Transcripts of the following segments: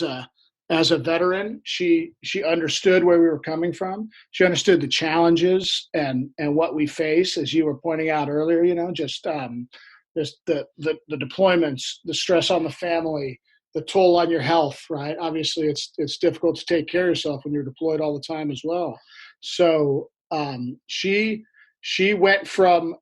a as a veteran, she understood where we were coming from. She understood the challenges and what we face, as you were pointing out earlier. Just the deployments, the stress on the family, the toll on your health. Right? Obviously, it's difficult to take care of yourself when you're deployed all the time as well. So she went from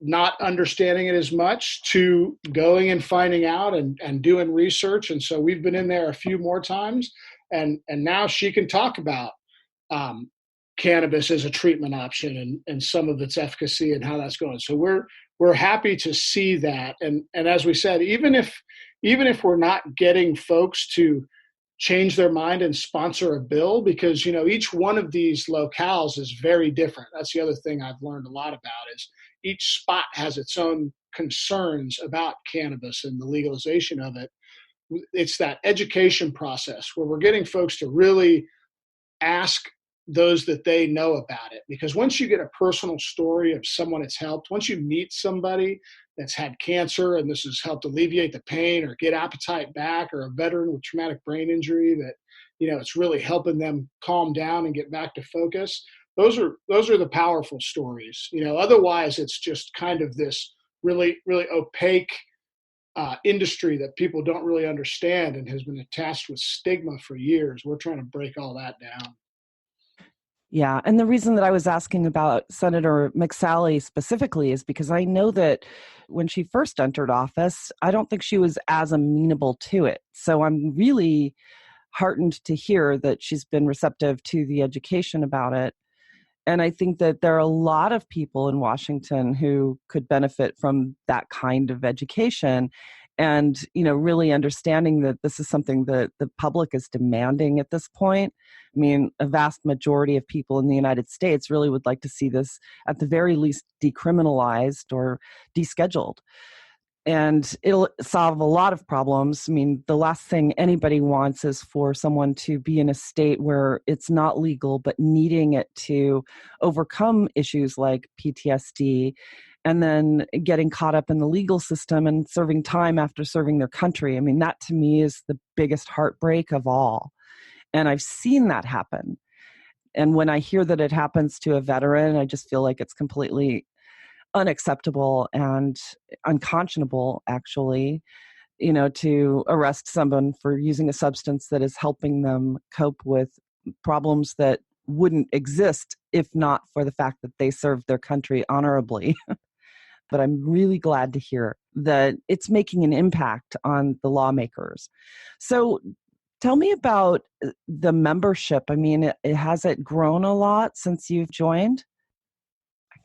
not understanding it as much to going and finding out and doing research. And so we've been in there a few more times, and now she can talk about um, cannabis as a treatment option and some of its efficacy and how that's going. So we're happy to see that. And as we said, even if we're not getting folks to change their mind and sponsor a bill, because each one of these locales is very different. That's the other thing I've learned a lot about is each spot has its own concerns about cannabis and the legalization of it. It's that education process where we're getting folks to really ask those that they know about it. Because once you get a personal story of someone that's helped, once you meet somebody that's had cancer and this has helped alleviate the pain or get appetite back, or a veteran with traumatic brain injury that, it's really helping them calm down and get back to focus. Those are the powerful stories. Otherwise it's just kind of this really, really opaque industry that people don't really understand and has been attached with stigma for years. We're trying to break all that down. Yeah. And the reason that I was asking about Senator McSally specifically is because I know that when she first entered office, I don't think she was as amenable to it. So I'm really heartened to hear that she's been receptive to the education about it. And I think that there are a lot of people in Washington who could benefit from that kind of education and, really understanding that this is something that the public is demanding at this point. I mean, a vast majority of people in the United States really would like to see this at the very least decriminalized or descheduled. And it'll solve a lot of problems. I mean, the last thing anybody wants is for someone to be in a state where it's not legal, but needing it to overcome issues like PTSD, and then getting caught up in the legal system and serving time after serving their country. I mean, that to me is the biggest heartbreak of all. And I've seen that happen. And when I hear that it happens to a veteran, I just feel like it's completely unacceptable and unconscionable, actually, to arrest someone for using a substance that is helping them cope with problems that wouldn't exist if not for the fact that they served their country honorably. But I'm really glad to hear that it's making an impact on the lawmakers. So tell me about the membership. I mean, has it grown a lot since you've joined?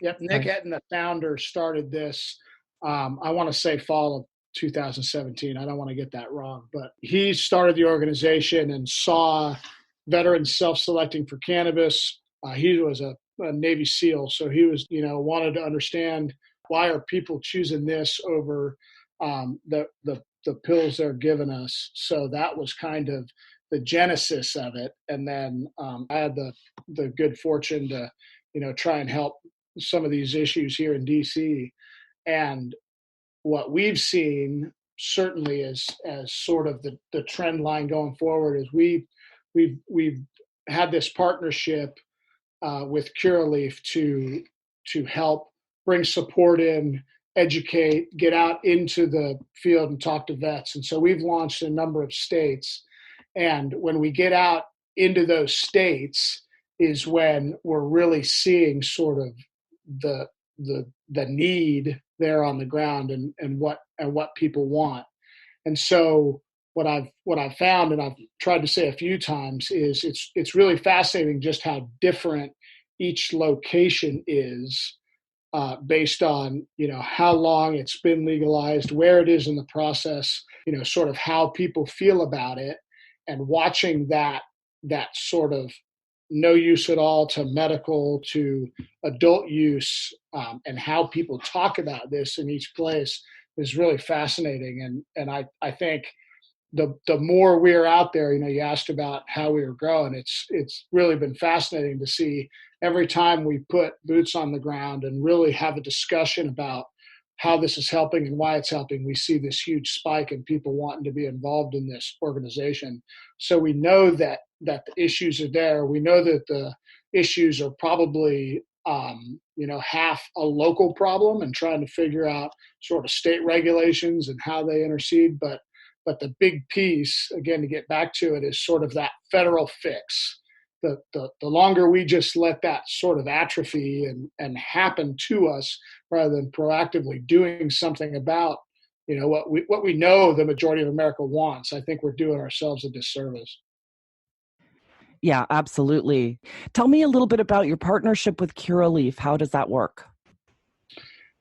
Yep, Nick Ettin, the founder, started this, I want to say fall of 2017. I don't want to get that wrong, but he started the organization and saw veterans self-selecting for cannabis. He was a Navy SEAL, so he was, wanted to understand why are people choosing this over the pills they're giving us. So that was kind of the genesis of it. And then I had the good fortune to, try and help some of these issues here in DC. And what we've seen certainly as sort of the trend line going forward is we've had this partnership with Curaleaf to help bring support in, educate, get out into the field and talk to vets. And so we've launched a number of states. And when we get out into those states is when we're really seeing sort of the need there on the ground and what people want. And so what I've found, and I've tried to say a few times, is it's really fascinating just how different each location is based on how long it's been legalized, where it is in the process, sort of how people feel about it, and watching that sort of no use at all to medical to adult use, and how people talk about this in each place is really fascinating. And I think the more we're out there, you asked about how we were growing. It's really been fascinating to see every time we put boots on the ground and really have a discussion about how this is helping and why it's helping, we see this huge spike in people wanting to be involved in this organization. So we know that the issues are there. We know that the issues are probably half a local problem and trying to figure out sort of state regulations and how they intercede. But the big piece, again, to get back to it, is sort of that federal fix. The longer we just let that sort of atrophy and happen to us rather than proactively doing something about what we know the majority of America wants, I think we're doing ourselves a disservice. Yeah, absolutely. Tell me a little bit about your partnership with Curaleaf. How does that work?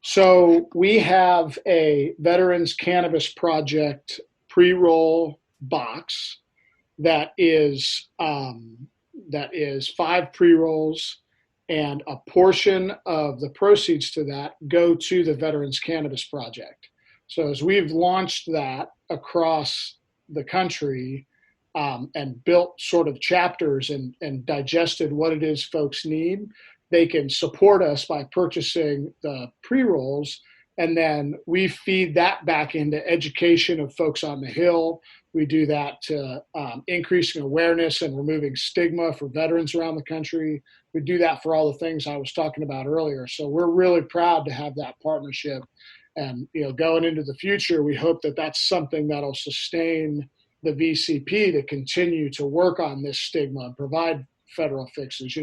So we have a Veterans Cannabis Project pre-roll box that is 5 pre-rolls, and a portion of the proceeds to that go to the Veterans Cannabis Project. So as we've launched that across the country, and built sort of chapters and digested what it is folks need, they can support us by purchasing the pre-rolls, and then we feed that back into education of folks on the Hill. We do that to increasing awareness and removing stigma for veterans around the country. We do that for all the things I was talking about earlier. So we're really proud to have that partnership. And going into the future, we hope that that's something that'll sustain the VCP to continue to work on this stigma and provide federal fixes.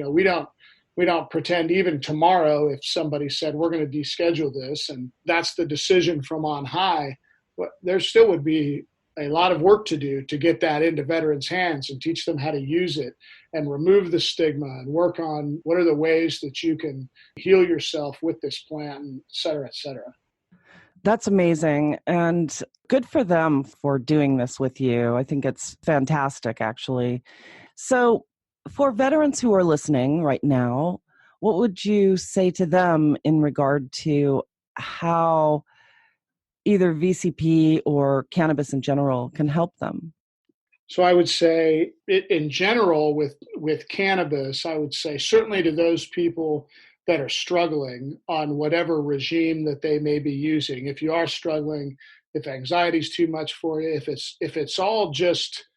We don't pretend even tomorrow if somebody said we're going to deschedule this and that's the decision from on high, but there still would be a lot of work to do to get that into veterans' hands and teach them how to use it and remove the stigma and work on what are the ways that you can heal yourself with this plant, et cetera, et cetera. That's amazing. And good for them for doing this with you. I think it's fantastic, actually. So, for veterans who are listening right now, what would you say to them in regard to how either VCP or cannabis in general can help them? So I would say in general with cannabis, I would say certainly to those people that are struggling on whatever regime that they may be using. If you are struggling, if anxiety is too much for you, if it's all just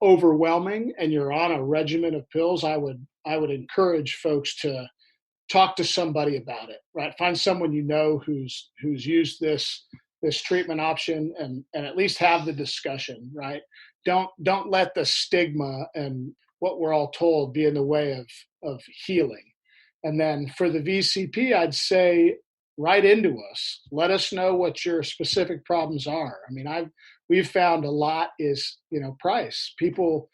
overwhelming and you're on a regimen of pills, I would encourage folks to talk to somebody about it, right? Find someone who's used this treatment option and at least have the discussion, right? Don't let the stigma and what we're all told be in the way of healing. And then for the VCP, I'd say write into us. Let us know what your specific problems are. I mean, we've found a lot is price. People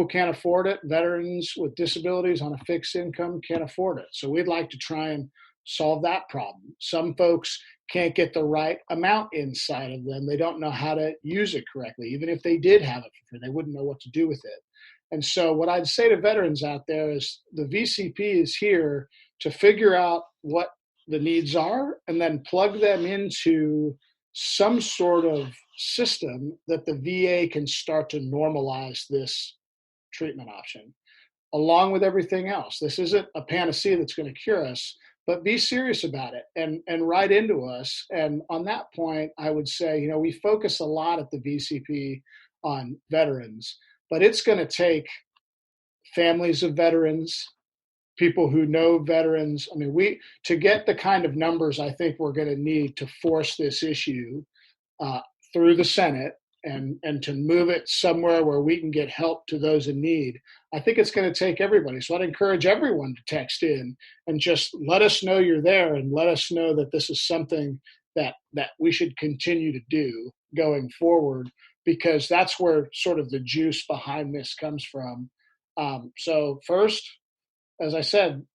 can't afford it. Veterans with disabilities on a fixed income can't afford it. So we'd like to try and solve that problem. Some folks can't get the right amount inside of them. They don't know how to use it correctly. Even if they did have it for free, they wouldn't know what to do with it. And so what I'd say to veterans out there is the VCP is here to figure out what the needs are and then plug them into some sort of system that the VA can start to normalize this treatment option along with everything else. This isn't a panacea that's going to cure us, but be serious about it and write into us. And on that point, I would say, we focus a lot at the VCP on veterans, but it's going to take families of veterans, people who know veterans. I mean, to get the kind of numbers I think we're going to need to force this issue through the Senate and to move it somewhere where we can get help to those in need, I think it's going to take everybody. So I'd encourage everyone to text in and just let us know you're there and let us know that this is something that we should continue to do going forward, because that's where sort of the juice behind this comes from. So first, as I said,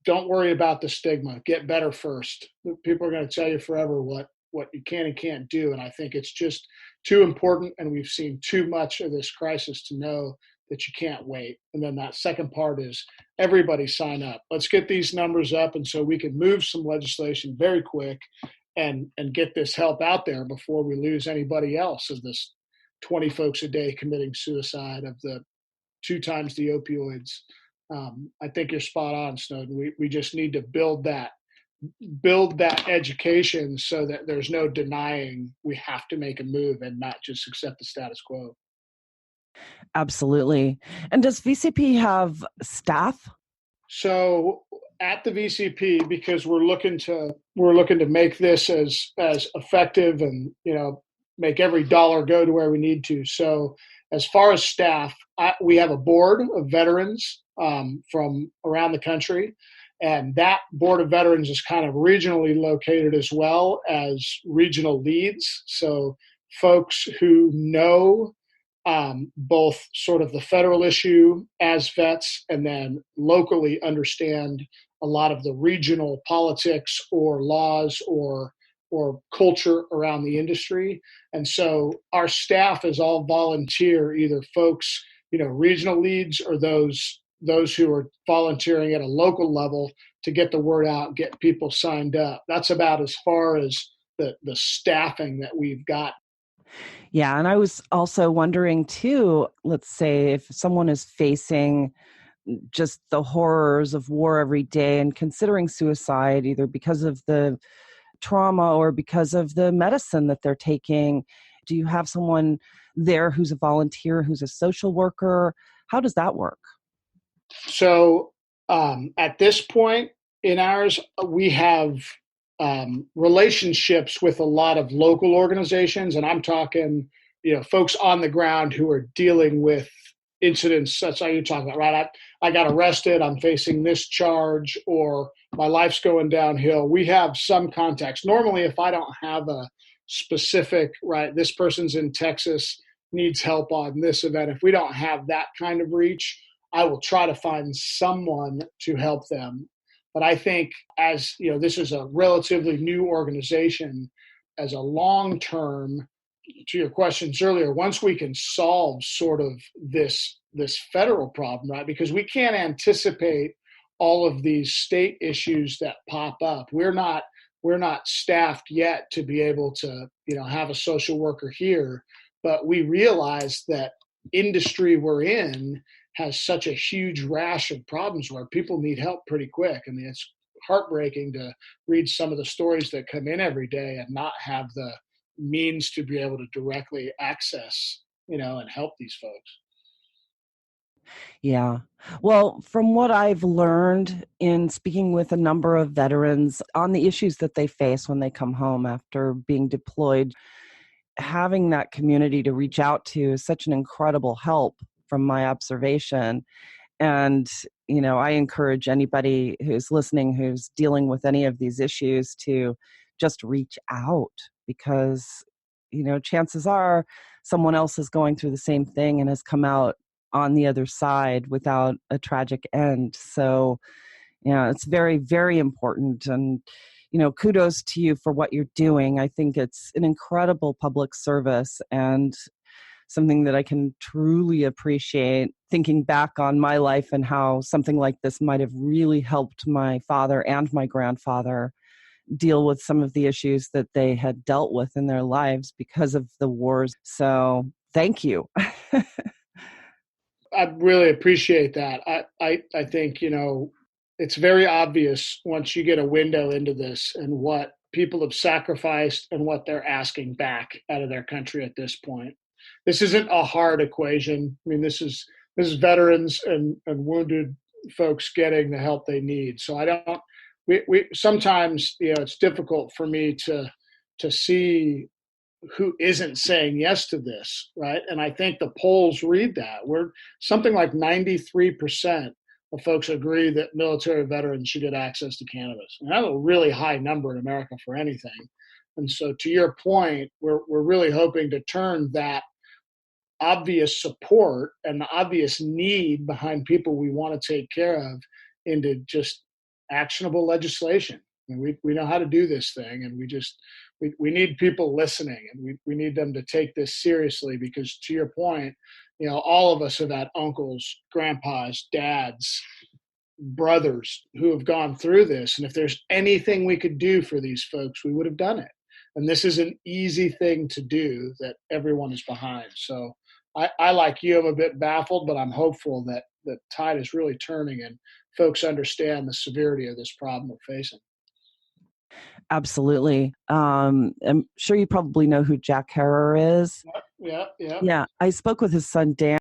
don't worry about the stigma. Get better first. People are going to tell you forever what you can and can't do. And I think it's just too important. And we've seen too much of this crisis to know that you can't wait. And then that second part is everybody sign up. Let's get these numbers up. And so we can move some legislation very quick and get this help out there before we lose anybody else of this 20 folks a day committing suicide, of the 2 times the opioids. I think you're spot on, Snowden. We just need to build that build that education so that there's no denying we have to make a move and not just accept the status quo. Absolutely. And does VCP have staff? So at the VCP, because we're looking to make this as effective and make every dollar go to where we need to. So as far as staff, we have a board of veterans from around the country, and that board of veterans is kind of regionally located as well as regional leads. So folks who know both sort of the federal issue as vets and then locally understand a lot of the regional politics or laws or culture around the industry. And so our staff is all volunteer, either folks, regional leads or those who are volunteering at a local level to get the word out, get people signed up. That's about as far as the staffing that we've got. Yeah. And I was also wondering too, let's say if someone is facing just the horrors of war every day and considering suicide, either because of the trauma or because of the medicine that they're taking, do you have someone there who's a volunteer, who's a social worker? How does that work? So at this point in ours, we have relationships with a lot of local organizations, and I'm talking, folks on the ground who are dealing with incidents such as you're talking about, right? I got arrested, I'm facing this charge, or my life's going downhill. We have some contacts. Normally, if I don't have a specific, right, this person's in Texas, needs help on this event, if we don't have that kind of reach, I will try to find someone to help them. But I think as this is a relatively new organization, as a long term, to your questions earlier, once we can solve sort of this federal problem, right? Because we can't anticipate all of these state issues that pop up. We're not staffed yet to be able to have a social worker here, but we realize that industry we're in has such a huge rash of problems where people need help pretty quick. I mean, it's heartbreaking to read some of the stories that come in every day and not have the means to be able to directly access, and help these folks. Yeah. Well, from what I've learned in speaking with a number of veterans on the issues that they face when they come home after being deployed, having that community to reach out to is such an incredible help from my observation. And, I encourage anybody who's listening, who's dealing with any of these issues to just reach out because, chances are someone else is going through the same thing and has come out on the other side without a tragic end. So, yeah, it's very, very important. And, kudos to you for what you're doing. I think it's an incredible public service and something that I can truly appreciate, thinking back on my life and how something like this might have really helped my father and my grandfather deal with some of the issues that they had dealt with in their lives because of the wars. So thank you. I really appreciate that. I think, it's very obvious once you get a window into this and what people have sacrificed and what they're asking back out of their country at this point. This isn't a hard equation. I mean, this is veterans and wounded folks getting the help they need. So I don't, we sometimes, it's difficult for me to see who isn't saying yes to this, right? And I think the polls read that. We're something like 93% of folks agree that military veterans should get access to cannabis. And that's a really high number in America for anything. And so to your point, we're really hoping to turn that obvious support and the obvious need behind people we want to take care of into just actionable legislation. And we know how to do this thing, and we need people listening, and we need them to take this seriously because, to your point, all of us have had uncles, grandpas, dads, brothers who have gone through this. And if there's anything we could do for these folks, we would have done it. And this is an easy thing to do that everyone is behind. So I like you, I'm a bit baffled, but I'm hopeful that the tide is really turning and folks understand the severity of this problem we're facing. Absolutely. I'm sure you probably know who Jack Herer is. Yeah, yeah. Yeah, I spoke with his son Dan